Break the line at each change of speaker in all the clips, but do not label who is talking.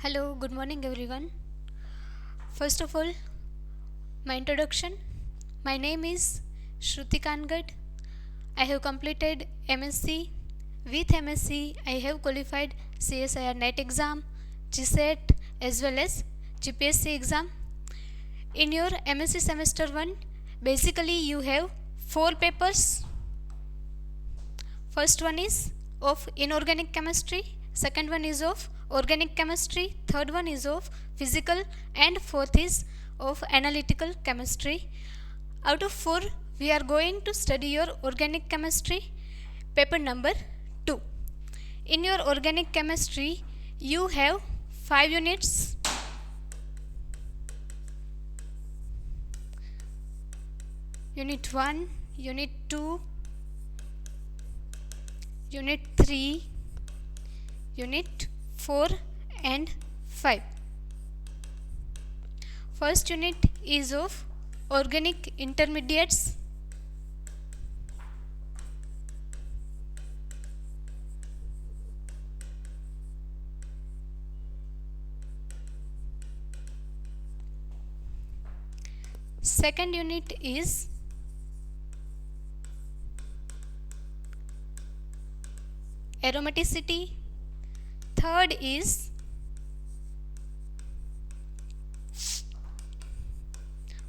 Hello, good morning everyone. First of all, my introduction. My name is Shruti Kangad. I have completed MSc. With MSc, I have qualified CSIR NET exam, GSET as well as GPSC exam. In your MSc semester 1, basically you have 4 papers. First one is of inorganic chemistry, second one is of organic chemistry, third one is of physical, and fourth is of analytical chemistry. Out of 4, we are going to study your organic chemistry, paper number 2. In your organic chemistry, you have 5 units. Unit 1, Unit 2, Unit 3, Unit 4 and 5. First unit is of organic intermediates. Second unit is aromaticity. Third is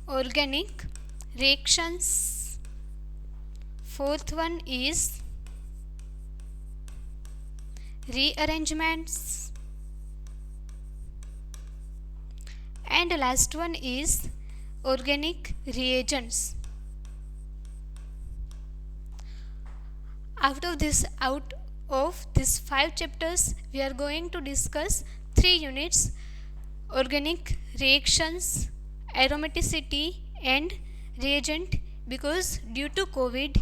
organic reactions. Fourth one is rearrangements. And last one is organic reagents. Out of these 5 chapters, we are going to discuss 3 units: organic reactions, aromaticity and reagent, because due to COVID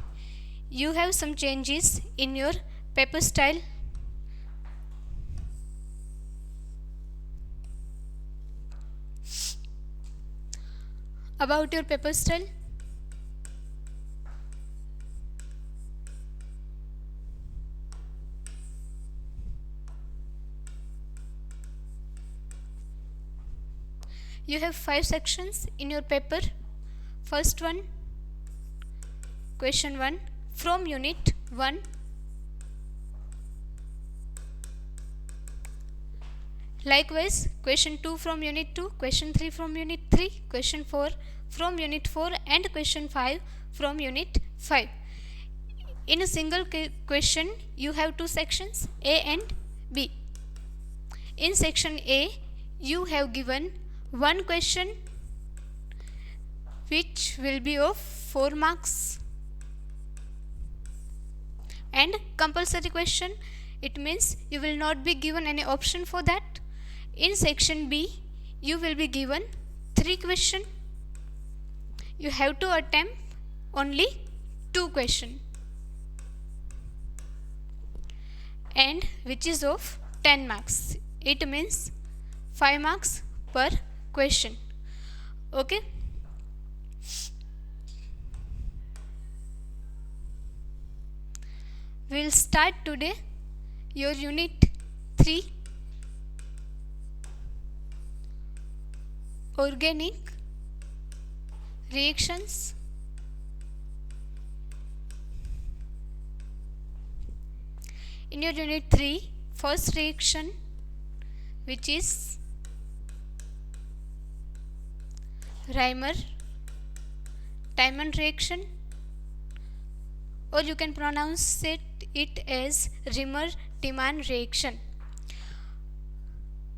you have some changes in your paper style. About your paper style, you have 5 sections in your paper. First one, question 1 from unit 1. Likewise, question 2 from unit 2, question 3 from unit 3, question 4 from unit 4 and question 5 from unit 5. In a single question, you have 2 sections, A and B. In section A, you have given one question which will be of 4 marks and compulsory question. It means you will not be given any option for that. In section B, you will be given 3 questions. You have to attempt only 2 questions, and which is of 10 marks. It means 5 marks per question. Okay. We will start today your unit 3, organic reactions. In your unit 3, first reaction, which is Reimer-Tiemann reaction, or you can pronounce it as Reimer-Tiemann reaction.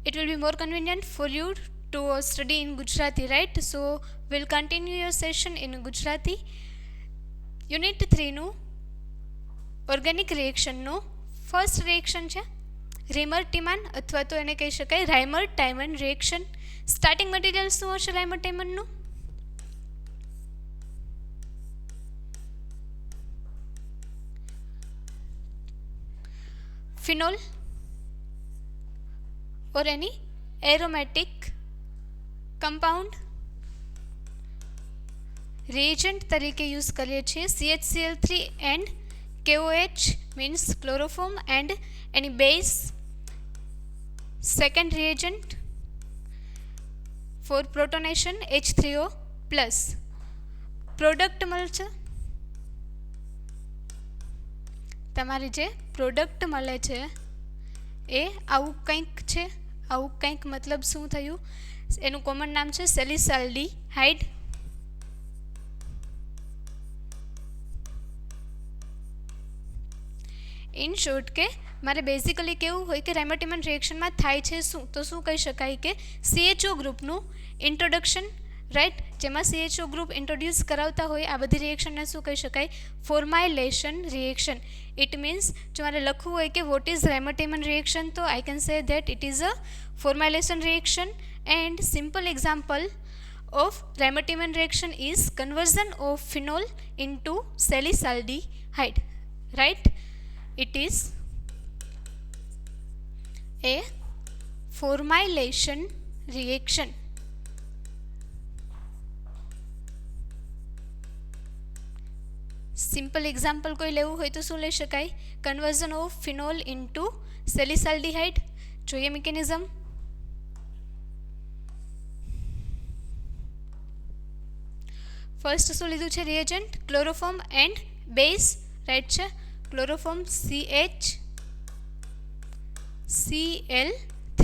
It will be more convenient for you to study in Gujarati, right? So we'll continue your session in Gujarati. Unit 3 નું organic રિએક્શનનું first reaction છે Reimer-Tiemann, અથવા તો એને કહી શકાય Reimer-Tiemann reaction. Starting material શું હશે Reimer-Tiemannનું? फिनोल और एनी एरोमेटिक कंपाउंड रिएजेंट तरीके यूज करिए छे CHCl3 and KOH means chloroform and any base second reagent for protonation H3O plus. Product મળશે, તમારી જે પ્રોડક્ટ મળે છે એ આવું કંઈક છે. આવું કંઈક મતલબ શું થયું? એનું કોમન નામ છે સેલિસાલ્ડીહાઇડ. ઇન શોર્ટ કે મારે બેઝિકલી કેવું હોય કે રેમોટિમન રિએક્શનમાં થાય છે શું, તો શું કહી શકાય કે CHO ગ્રુપનું ઇન્ટ્રોડક્શન, રાઈટ, જેમાં CHO ગ્રુપ ઇન્ટ્રોડ્યુસ કરાવતા હોય આ બધી રિએક્શનને શું કહી શકાય? ફોર્માઇલેશન રિએક્શન. ઇટ મીન્સ જો મારે લખવું હોય કે વોટ ઇઝ રેમોટિમન રિએક્શન, તો I can say that it is a formylation reaction, and simple example of Ramotiman reaction is conversion of phenol into salicylaldehyde, right? It is a formylation reaction. Simple example કોઈ લેવું હોય તો શું લઈ શકાય? Conversion of phenol into salicylaldehyde. જોઈએ mechanism. First શું લીધું છે reagent? Chloroform and base, right છે. ક્લોરોફોર્મ CHCl3,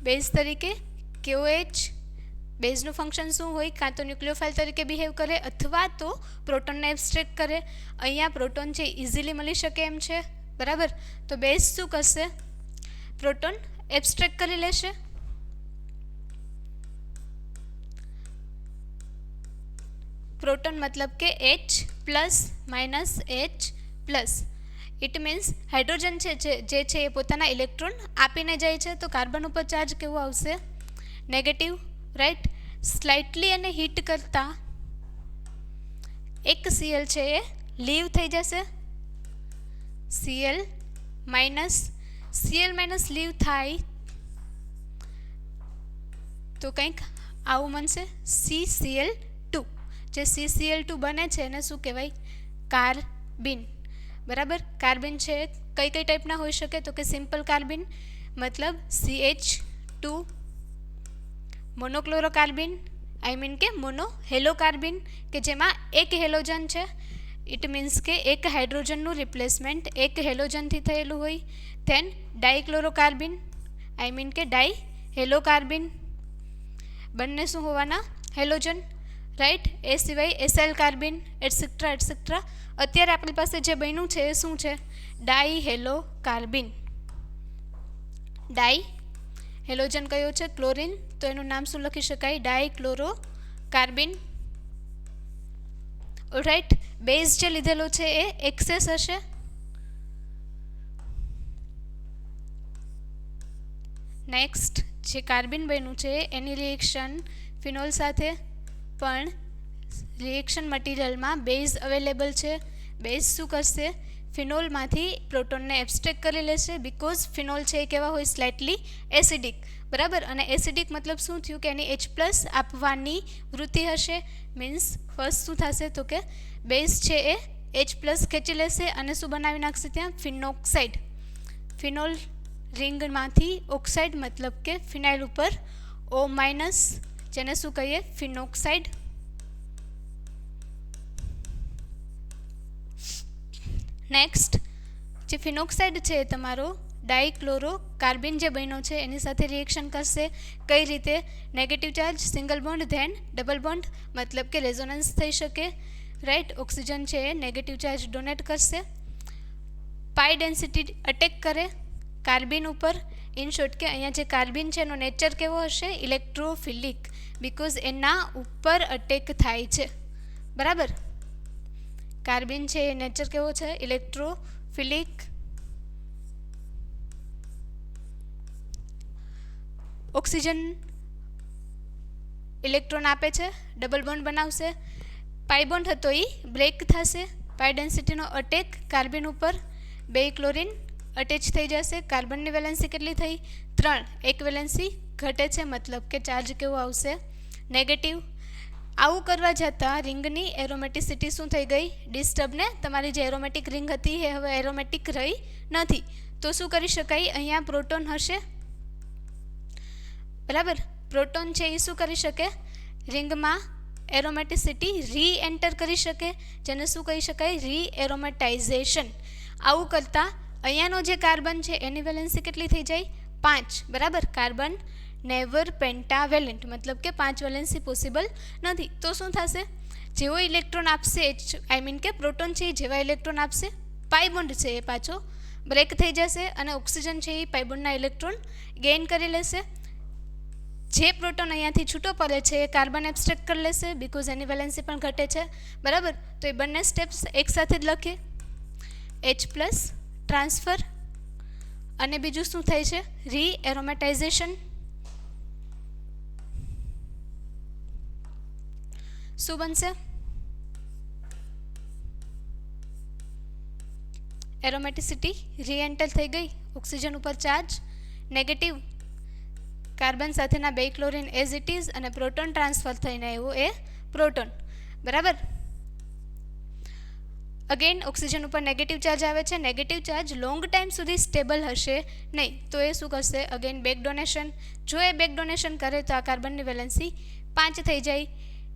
બેઝ તરીકે KOH. બેઝનું ફંક્શન શું હોય? કાં તો ન્યુક્લિયોફાઇલ તરીકે બિહેવ કરે અથવા તો પ્રોટોનને એબ્સ્ટ્રેક્ટ કરે. અહીંયા પ્રોટોન છે ઇઝીલી મળી શકે એમ છે, બરાબર. તો બેઝ શું કરશે? પ્રોટોન એબ્સ્ટ્રેક્ટ કરી લેશે. પ્રોટોન મતલબ કે H plus minus H plus. It means hydrogen છે જે છે એ પોતાના ઇલેક્ટ્રોન આપીને જાય છે, તો કાર્બન ઉપર ચાર્જ કેવું આવશે? Negative, right. સ્લાઇટલી એને હીટ કરતાં એક Cl છે એ લીવ થઈ જશે. Cl માઇનસ લીવ થાય તો કંઈક આવું બનશે CCl2. જે CCl2 બને છે એને શું કહેવાય? કાર્બિન, બરાબર. કાર્બિન છે કઈ કઈ ટાઈપના હોઈ શકે? તો કે સિમ્પલ કાર્બિન મતલબ CH2, મોનોક્લોરોકાર્બિન આઈ મીન કે મોનો હેલો કાર્બિન કે જેમાં એક હેલોજન છે. ઇટ મીન્સ કે એક હાઇડ્રોજનનું રિપ્લેસમેન્ટ એક હેલોજનથી થયેલું હોય. ધેન ડાયક્લોરોકાર્બિન આઈ મીન કે ડાય હેલોકાર્બિન, બંને શું હોવાના? Halogen, right. એ સિવાય એસાઇલ કાર્બિન એટસેટ્રા એટસેટ્રા. અત્યારે આપણી પાસે જે બન્યું છે એ શું છે? ડાય હેલો કાર્બિન. ડાય હેલોજન કયો છે? ક્લોરિન. તો એનું નામ શું લખી શકાય? ડાયક્લોરોકાર્બિન. ઓલરાઈટ. બેઝ જે લીધેલો છે એ એક્સેસ હશે. નેક્સ્ટ જે કાર્બિન બન્યું છે એની રિએક્શન ફિનોલ સાથે, પણ રિએક્શન મટીરિયલમાં બેઝ અવેલેબલ છે. બેઝ શું કરશે? ફિનોલમાંથી પ્રોટોનને એબ્સ્ટ્રેક્ટ કરી લેશે. બિકોઝ ફિનોલ છે એ કેવા હોય? સ્લાઇટલી એસિડિક, બરાબર. અને એસિડિક મતલબ શું થયું? કે એની H+ આપવાની વૃત્તિ હશે. મીન્સ ફર્સ્ટ શું થશે? તો કે બેઝ છે એ H+ ખેંચી લેશે અને શું બનાવી નાખશે? ત્યાં ફિનોક્સાઇડ. ફિનોલ રિંગમાંથી ઓક્સાઇડ મતલબ કે ફિનાઇલ ઉપર O-, જેને શું કહીએ? ફિનોક્સાઇડ. નેક્સ્ટ જે ફિનોક્સાઇડ છે તમારો ડાયક્લોરોકાર્બિન જે બન્યો છે એની સાથે રિએક્શન કરશે. કઈ રીતે? Negative charge single bond then double bond મતલબ કે રેઝોનન્સ થઈ શકે, રાઈટ. ઓક્સિજન છે એ નેગેટિવ ચાર્જ ડોનેટ કરશે. પાઈ ડેન્સિટી અટેક કરે કાર્બિન ઉપર. ઇન શોર્ટ કે અહીંયા જે કાર્બિન છે એનો નેચર કેવો હશે? ઇલેક્ટ્રોફિલિક, બિકોઝ એના ઉપર અટેક થાય છે, બરાબર. કાર્બિન છે એ નેચર કેવો છે? ઇલેક્ટ્રોફિલિક. ઓક્સિજન ઇલેક્ટ્રોન આપે છે, ડબલ બોન્ડ બનાવશે. પાઈ બોન્ડ હતો એ બ્રેક થશે. પાઈ ડેન્સિટીનો અટેક કાર્બિન ઉપર. 2 ક્લોરિન અટેચ થઈ જશે. કાર્બનની વેલેન્સી કેટલી થઈ? 3. એક વેલેન્સી ઘટે છે મતલબ કે ચાર્જ કેવો આવશે? નેગેટિવ. આવું કરવા જતાં રિંગની એરોમેટિસિટી શું થઈ ગઈ? ડિસ્ટર્બ. ને તમારી જે એરોમેટિક રિંગ હતી એ હવે એરોમેટિક રહી નથી. તો શું કરી શકાય, અહીંયા પ્રોટોન હશે બરાબર. પ્રોટોન છે એ શું કરી શકે, રિંગમાં એરોમેટિસિટી રી એન્ટર કરી શકે, જેને શું કહી શકાય, રી એરોમેટાઇઝેશન. આવું કરતાં અહીંયાનો જે કાર્બન છે એની વેલેન્સી કેટલી થઈ જાય, 5 બરાબર. કાર્બન નેવર પેન્ટાવેલેન્ટ, મતલબ કે 5 વેલેન્સી પોસિબલ નથી. તો શું થશે, જેવો ઇલેક્ટ્રોન આપશે કે પ્રોટોન છે એ જેવા ઇલેક્ટ્રોન આપશે, પાઈ બોન્ડ છે એ પાછો બ્રેક થઈ જશે અને ઓક્સિજન છે એ પાઈ બોન્ડના ઇલેક્ટ્રોન ગેઇન કરી લેશે. જે પ્રોટોન અહીંયાથી છૂટો પડે છે એ કાર્બન એબ્સ્ટ્રેક્ટ કરી લેશે, બિકોઝ એની વેલેન્સી પણ ઘટે છે બરાબર. તો એ બંને સ્ટેપ્સ એકસાથે જ લખીએ, H+ ટ્રાન્સફર અને બીજું શું થાય છે, રી એરોમેટાઇઝેશન. શું બનશે, એરોમેટિસિટી રી એન્ટર થઈ ગઈ, ઓક્સિજન ઉપર ચાર્જ નેગેટિવ, કાર્બન સાથેના 2 ક્લોરીન એઝ ઇટ ઇઝ અને પ્રોટોન ટ્રાન્સફર થઈને આવ્યો એ પ્રોટોન બરાબર. અગેન ઓક્સિજન ઉપર નેગેટિવ ચાર્જ આવે છે. નેગેટિવ ચાર્જ લોંગ ટાઈમ સુધી સ્ટેબલ હશે નહીં, તો એ શું કરશે, અગેન બેક ડોનેશન. જો એ બેક ડોનેશન કરે તો આ કાર્બનની વેલેન્સી 5 થઈ જાય.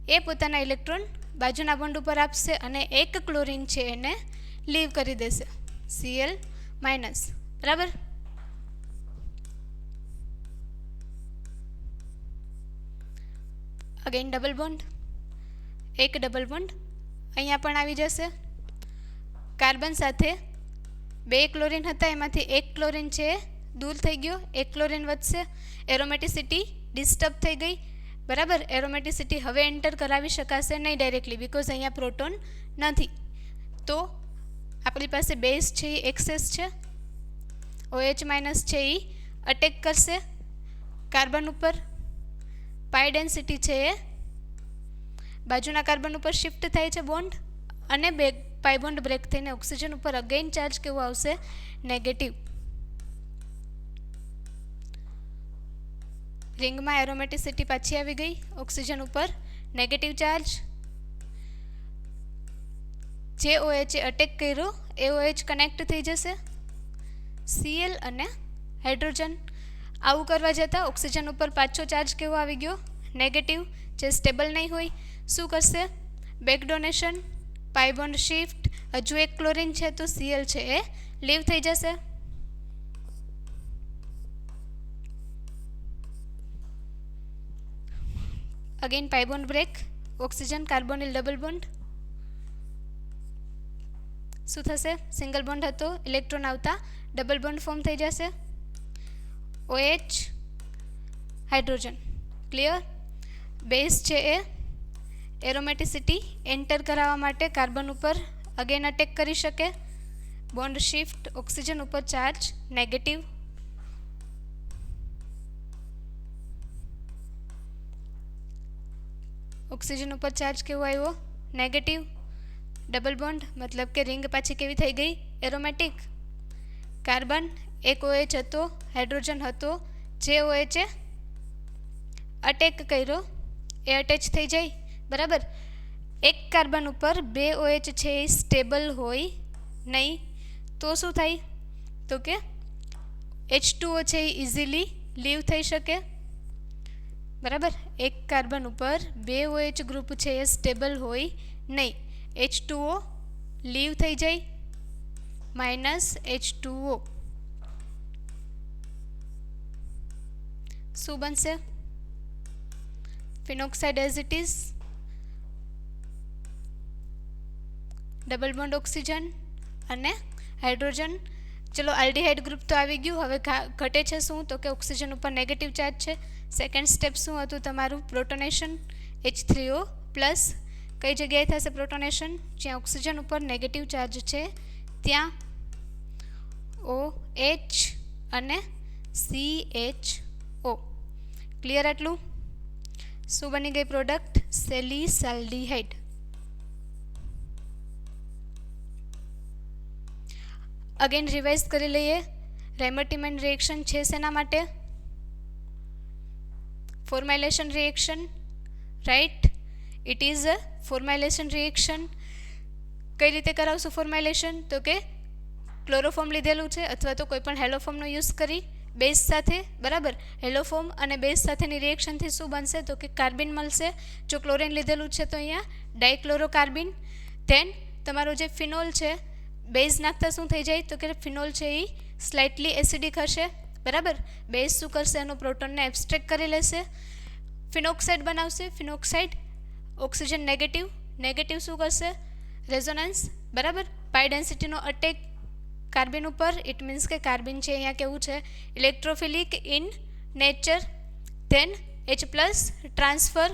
એ પોતાના ઇલેક્ટ્રોન બાજુના બોન્ડ ઉપર આપશે અને 1 ક્લોરીન છે એને લીવ કરી દેશે, Cl- બરાબર. અગેન ડબલ બોન્ડ, એક ડબલ બોન્ડ અહીંયા પણ આવી જશે. કાર્બન સાથે 2 ક્લોરીન હતા, એમાંથી 1 ક્લોરીન છે દૂર થઈ ગયો, 1 ક્લોરીન વધશે. એરોમેટિસિટી ડિસ્ટર્બ થઈ ગઈ બરાબર. એરોમેટિસિટી હવે એન્ટર કરાવી શકાશે નહીં ડાયરેક્ટલી, બિકોઝ અહીંયા પ્રોટોન નથી. તો આપણી પાસે બેઝ છે એ એક્સેસ છે, OH- છે એ અટેક કરશે કાર્બન ઉપર. પાઈ ડેન્સિટી છે એ બાજુના કાર્બન ઉપર શિફ્ટ થાય છે બોન્ડ, અને પાઈ બોન્ડ બ્રેક થઈને ઓક્સિજન ઉપર અગેન ચાર્જ કેવો આવશે, નેગેટિવ. રિંગમાં એરોમેટિસિટી પાછી આવી ગઈ, ઓક્સિજન ઉપર નેગેટિવ ચાર્જ. જે OH એ અટેક કર્યો એ OH કનેક્ટ થઈ જશે, Cl અને હાઇડ્રોજન. આવું કરવા જતાં ઓક્સિજન ઉપર પાછો ચાર્જ કેવો આવી ગયો, નેગેટિવ, જે સ્ટેબલ નહીં હોય. શું કરશે, બેક ડોનેશન, પાઈ બોન્ડ શિફ્ટ. હજુ 1 ક્લોરીન છે તો Cl છે એ લીવ થઈ જશે. Again pi bond break, oxygen carbonyl double bond. શું થશે, સિંગલ બોન્ડ હતો, ઇલેક્ટ્રોન આવતા ડબલ બોન્ડ ફોર્મ થઈ જશે, OH હાઇડ્રોજન. ક્લિયર. બેઝ છે એ એરોમેટિસિટી એન્ટર કરાવવા માટે કાર્બન ઉપર અગેન અટેક કરી શકે, બોન્ડ શિફ્ટ, ઓક્સિજન ઉપર ચાર્જ નેગેટિવ. ઓક્સિજન ઉપર ચાર્જ કેવો આવ્યો, નેગેટિવ. ડબલ બોન્ડ મતલબ કે રિંગ પાછી કેવી થઈ ગઈ, એરોમેટિક. કાર્બન એક OH હતો, હાઇડ્રોજન હતો, જે OH એ અટેક કર્યો એ અટેચ થઈ જાય બરાબર. એક કાર્બન ઉપર 2 OH છે એ સ્ટેબલ હોય નહીં, તો શું થાય, તો કે H2O છે એ ઇઝીલી લીવ થઈ શકે બરાબર. એક કાર્બન ઉપર 2 OH ગ્રુપ છે એ સ્ટેબલ હોય નહીં, H2O લીવ થઈ જાય, -H2O. શું બનશે, phenoxide as it is, double bond oxygen અને હાઇડ્રોજન. ચલો આલ્ડીહાઇડ ગ્રુપ તો આવી ગયું, હવે ઘટે છે શું, તો કે ઓક્સિજન ઉપર નેગેટિવ ચાર્જ છે. સેકન્ડ સ્ટેપ શું હતું તમારું, પ્રોટોનેશન, H3O+. કઈ જગ્યાએ થશે પ્રોટોનેશન, જ્યાં ઓક્સિજન ઉપર નેગેટિવ ચાર્જ છે ત્યાં OH અને CHO. ક્લિયર આટલું. શું બની ગઈ પ્રોડક્ટ, સેલિસાલ્ડીહાઇડ. અગેન રિવાઇઝ કરી લઈએ. રેમર-ટીમેન રિએક્શન છે શેના માટે, formylation reaction, right. It is a formylation reaction. કઈ રીતે કરાવશું ફોર્માઇલેશન, તો કે ક્લોરોફોર્મ લીધેલું છે અથવા તો કોઈ પણ હેલોફોર્મનો યુઝ કરી બેઝ સાથે, બરાબર. હેલોફોર્મ અને બેઝ સાથેની રિએક્શનથી શું બનશે તો કે કાર્બિન મળશે. જો ક્લોરીન લીધેલું છે તો અહીંયા ડાયક્લોરોકાર્બિન. ધેન તમારો જે ફિનોલ છે, બેઝ નાખતા શું થઈ જાય તો કે ફિનોલ છે એ સ્લાઇટલી એસિડિક હશે, બરાબર. બેઝ શું કરશે, એનો પ્રોટોનને એબ્સ્ટ્રેક્ટ કરી લેશે, ફિનોક્સાઇડ બનાવશે. ફિનોક્સાઇડ ઓક્સિજન નેગેટિવ શું કરશે, રેઝોનન્સ, બરાબર. પાઈ ડેન્સિટીનો અટેક કાર્બન ઉપર, ઇટ મીન્સ કે કાર્બન છે અહીંયા કેવું છે, electrophilic in nature. Then H+ transfer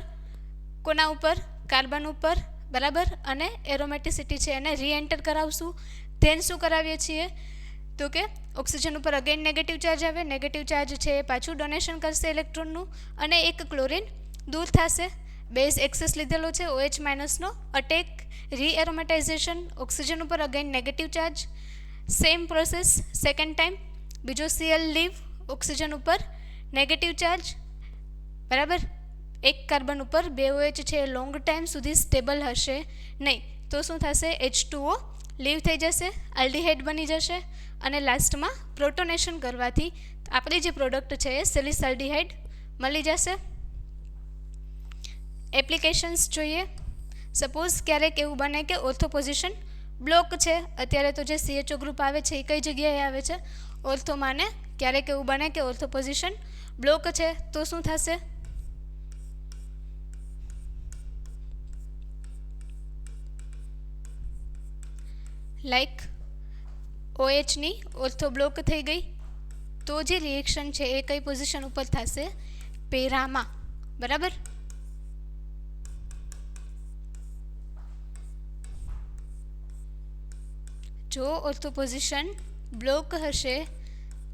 કોના ઉપર, કાર્બન ઉપર, બરાબર. અને એરોમેટિસિટી છે એને રીએન્ટર કરાવશું. ધેન શું કરાવીએ છીએ તો કે ઓક્સિજન ઉપર અગેન નેગેટિવ ચાર્જ આવે. નેગેટિવ ચાર્જ છે એ પાછું ડોનેશન કરશે ઇલેક્ટ્રોનનું અને એક ક્લોરીન દૂર થશે. બેઝ એક્સેસ લીધેલો છે, OH- નો અટેક, રીએરોમેટાઇઝેશન, ઓક્સિજન ઉપર again negative charge, same process second time. બીજો Cl લીવ, ઓક્સિજન ઉપર નેગેટિવ ચાર્જ, બરાબર. એક કાર્બન ઉપર 2 OH છે એ લોંગ ટાઈમ સુધી સ્ટેબલ હશે નહીં, તો શું થશે, H2O લીવ થઈ જશે, આલ્ડીહાઇડ બની જશે અને લાસ્ટમાં પ્રોટોનેશન કરવાથી આપણી જે પ્રોડક્ટ છે એ સેલિસાલ્ડીહાઇડ મળી જશે. એપ્લિકેશન્સ જોઈએ. સપોઝ ક્યારેક એવું બને કે ઓર્થો પોઝિશન બ્લોક છે. અત્યારે તો જે CHO ગ્રુપ આવે છે એ કઈ જગ્યાએ આવે છે, ઓર્થોમાં. ને ક્યારેક એવું બને કે ઓર્થો પોઝિશન બ્લોક છે તો શું થશે, લાઈક OH ની ઓર્થો બ્લોક થઈ ગઈ તો જે રિએક્શન છે એ કઈ પોઝિશન ઉપર થશે, પેરામાં, બરાબર. જો ઓર્થો પોઝિશન બ્લોક હશે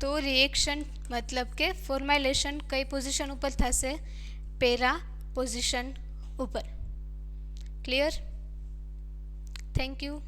તો રિએક્શન મતલબ કે ફોર્માઇલેશન કઈ પોઝિશન ઉપર થશે, પેરા પોઝિશન ઉપર. ક્લિયર? Thank you.